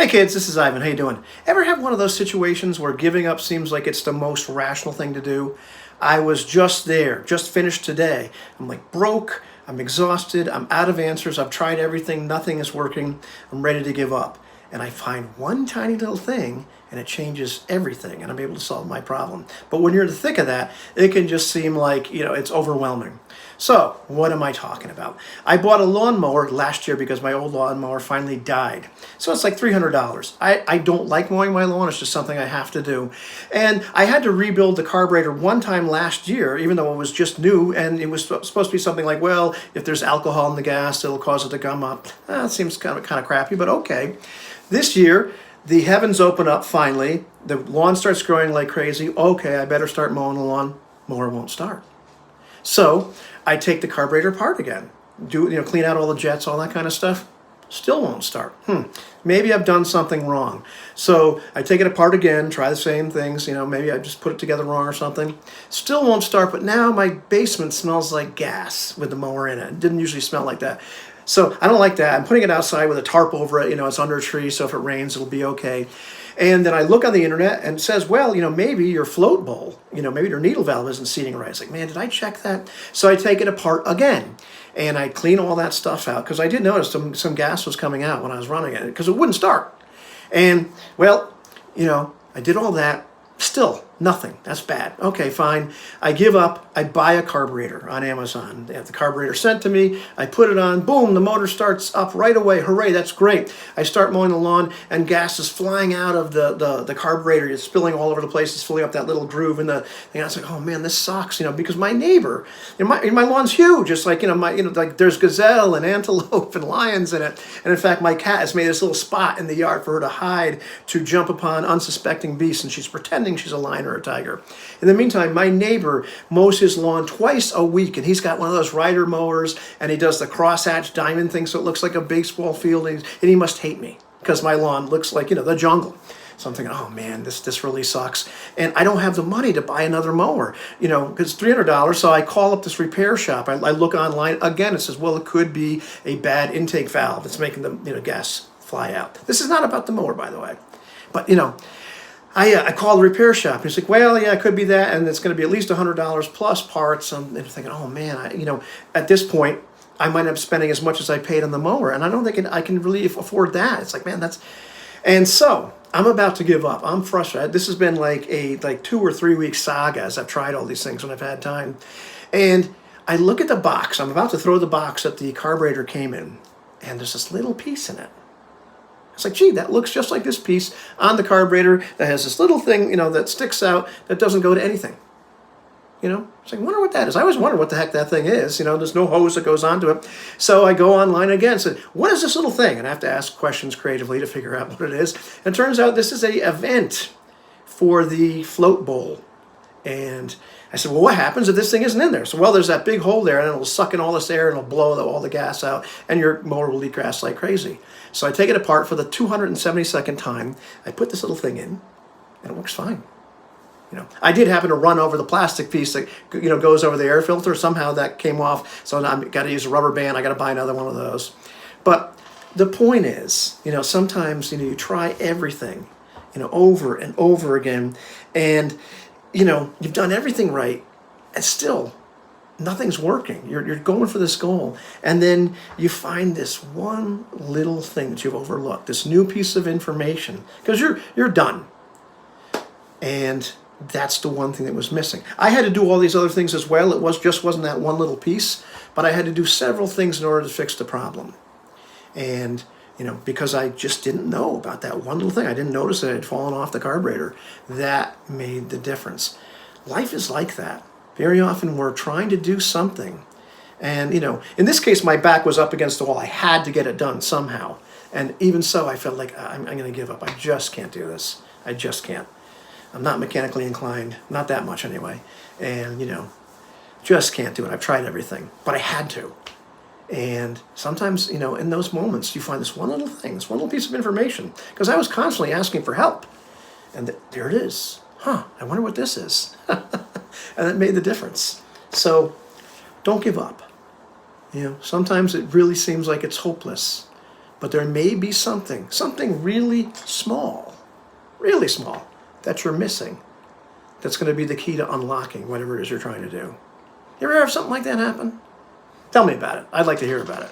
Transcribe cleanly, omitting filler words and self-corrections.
Hey kids, this is Ivan. How you doing? Ever have one of those situations where giving up seems like it's the most rational thing to do? I was just there, just finished today. I'm like broke, I'm exhausted, I'm out of answers, I've tried everything, nothing is working, I'm ready to give up. And I find one tiny little thing and it changes everything and I'm able to solve my problem. But when you're in the thick of that, it can just seem like, it's overwhelming. So, what am I talking about? I bought a lawnmower last year because my old lawnmower finally died. So it's like $300. I don't like mowing my lawn, it's just something I have to do. And I had to rebuild the carburetor one time last year, even though it was just new, and it was supposed to be something like, well, if there's alcohol in the gas, it'll cause it to gum up. It seems kind of crappy, but okay. This year, the heavens open up finally, the lawn starts growing like crazy. Okay, I better start mowing the lawn. Mower won't start. So I take the carburetor apart again, clean out all the jets, all that kind of stuff. Still won't start. Maybe I've done something wrong. So I take it apart again, try the same things. Maybe I just put it together wrong or something. Still won't start, but now my basement smells like gas with the mower in it. It didn't usually smell like that. So I don't like that. I'm putting it outside with a tarp over it. It's under a tree, so if it rains, it'll be okay. And then I look on the internet and it says, well, maybe your float bowl, maybe your needle valve isn't seating right. It's like, man, did I check that? So I take it apart again and I clean all that stuff out because I did notice some gas was coming out when I was running it because it wouldn't start. And, well, I did all that. Still, nothing. That's bad. Okay, fine. I give up. I buy a carburetor on Amazon. They have the carburetor sent to me. I put it on. Boom, the motor starts up right away. Hooray, that's great. I start mowing the lawn, and gas is flying out of the carburetor. It's spilling all over the place. It's filling up that little groove in the thing. I was like, oh, man, this sucks, because my neighbor, my lawn's huge. It's like, like there's gazelle and antelope and lions in it. And, in fact, my cat has made this little spot in the yard for her to hide to jump upon unsuspecting beasts, and she's pretending she's a lion or a tiger. In the meantime, my neighbor mows his lawn twice a week, and he's got one of those rider mowers, and he does the crosshatch diamond thing, so it looks like a baseball field, and he must hate me because my lawn looks like, the jungle. So I'm thinking, oh man, this really sucks. And I don't have the money to buy another mower, because it's $300. So I call up this repair shop. I look online. Again, it says, well, it could be a bad intake valve. It's making the gas fly out. This is not about the mower, by the way. But, I called the repair shop. He's like, well, yeah, it could be that, and it's going to be at least $100 plus parts. I'm thinking, oh man, at this point, I might end up spending as much as I paid on the mower, and I don't think I can really afford that. It's like, man, and so I'm about to give up. I'm frustrated. This has been like a 2 or 3 week saga as I've tried all these things when I've had time, and I look at the box. I'm about to throw the box that the carburetor came in, and there's this little piece in it. It's like, gee, that looks just like this piece on the carburetor that has this little thing, that sticks out that doesn't go to anything. It's like, I wonder what that is. I always wonder what the heck that thing is. There's no hose that goes onto it. So I go online again and say, what is this little thing? And I have to ask questions creatively to figure out what it is. And it turns out this is a vent for the float bowl. And I said, well, what happens if this thing isn't in there? So, well, there's that big hole there, and it'll suck in all this air, and it'll blow all the gas out, and your mower will leak gas like crazy. So I take it apart for the 272nd time. I put this little thing in, and it works fine. I did happen to run over the plastic piece that goes over the air filter. Somehow that came off, so I've got to use a rubber band. I got to buy another one of those. But the point is, sometimes you try everything, over and over again, and you've done everything right, and still nothing's working. You're going for this goal, and then you find this one little thing that you've overlooked, this new piece of information, because you're done. And that's the one thing that was missing. I had to do all these other things as well. It wasn't that one little piece, but I had to do several things in order to fix the problem. And because I just didn't know about that one little thing. I didn't notice that it had fallen off the carburetor. That made the difference. Life is like that. Very often we're trying to do something. And, in this case, my back was up against the wall. I had to get it done somehow. And even so, I felt like I'm going to give up. I just can't do this. I just can't. I'm not mechanically inclined. Not that much anyway. And, just can't do it. I've tried everything. But I had to. And sometimes, in those moments, you find this one little thing, this one little piece of information. Because I was constantly asking for help. And there it is. I wonder what this is. And it made the difference. So don't give up. Sometimes it really seems like it's hopeless. but there may be something really small, that you're missing. That's going to be the key to unlocking whatever it is you're trying to do. You ever have something like that happen? Tell me about it. I'd like to hear about it.